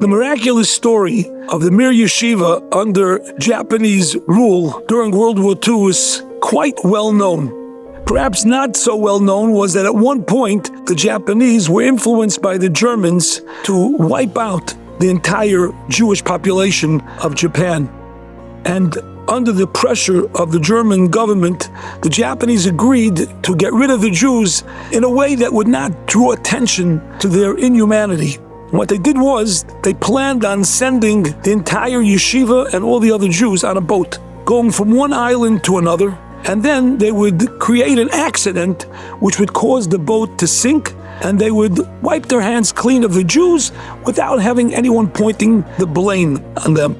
The miraculous story of the Mir Yeshiva under Japanese rule during World War II is quite well known. Perhaps not so well known was that at one point the Japanese were influenced by the Germans to wipe out the entire Jewish population of Japan. And under the pressure of the German government, the Japanese agreed to get rid of the Jews in a way that would not draw attention to their inhumanity. What they did was they planned on sending the entire yeshiva and all the other Jews on a boat, going from one island to another, and then they would create an accident which would cause the boat to sink, and they would wipe their hands clean of the Jews without having anyone pointing the blame on them.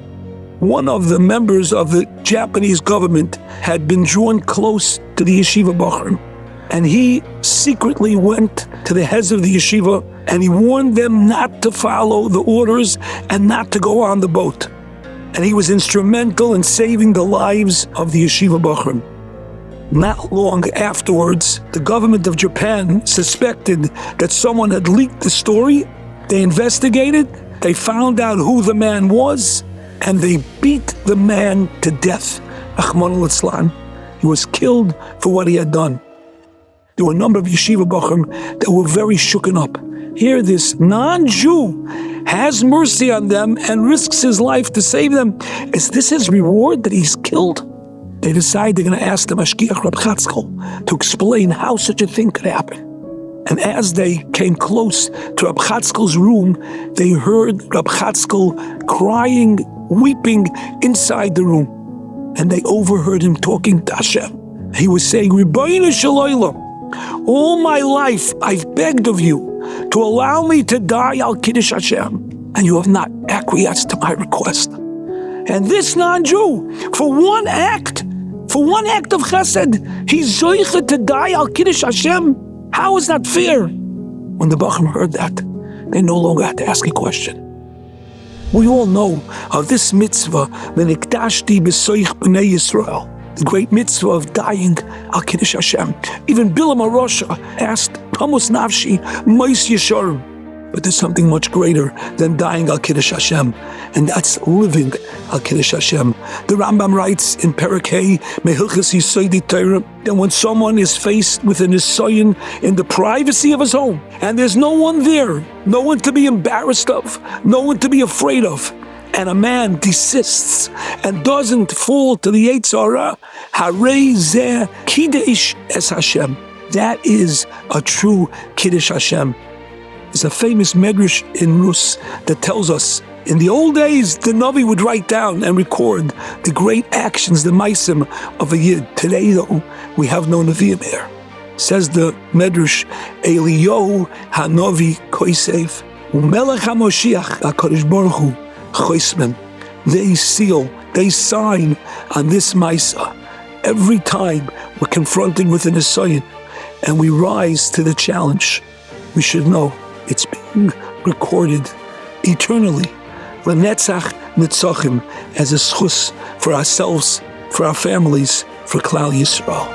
One of the members of the Japanese government had been drawn close to the yeshiva Bachrim, and he secretly went to the heads of the yeshiva and he warned them not to follow the orders and not to go on the boat. And he was instrumental in saving the lives of the yeshiva Bachrim. Not long afterwards, the government of Japan suspected that someone had leaked the story. They investigated, they found out who the man was, and they beat the man to death. Rahman al-Islam. He was killed for what he had done. There were a number of yeshiva Bachrim that were very shooken up. Here this non-Jew has mercy on them and risks his life to save them. Is this his reward that he's killed? They decide they're going to ask the Mashgiach Rab Chatzkel to explain how such a thing could happen. And as they came close to Rab Chatzkel's room, they heard Rab Chatzkel crying, weeping inside the room. And they overheard him talking to Hashem. He was saying, Ribono Shel Olam, all my life I've begged of you to allow me to die al Kiddush Hashem, and you have not acquiesced to my request. And this non-Jew, for one act of chesed, he's zoiche to die al Kiddush Hashem. How is that fair? When the Bachrim heard that, they no longer had to ask a question. We all know of this mitzvah, V'nikdashti b'soich b'nei Yisrael, the great mitzvah of dying al Kiddush Hashem. Even Bilam HaRosha asked, Tamus Nafshi, Mois Yesharim. But there's something much greater than dying al Kiddush Hashem, and that's living al Kiddush Hashem. The Rambam writes in Perek Hey, Mehilchas Yisoidi Torah, that when someone is faced with an Nisayon in the privacy of his home, and there's no one there, no one to be embarrassed of, no one to be afraid of, and a man desists and doesn't fall to the Yetzer Hara, Harei Zeh Kiddush Es Hashem. That is a true Kiddush Hashem. There's a famous medrash in Rus that tells us, in the old days, the Navi would write down and record the great actions, the maisim of a Yid. Today, though, we have no Nevi'im here. Says the medrash, Eliyahu HaNavi Koisef, Umelech HaMoshiach HaKadosh Baruch Hu Choismem. They seal, they sign on this maisa. Every time we're confronted with an Nisayon and we rise to the challenge, we should know it's being recorded eternally. Lenzach-Harab as a schus for ourselves, for our families, for Klal Yisrael.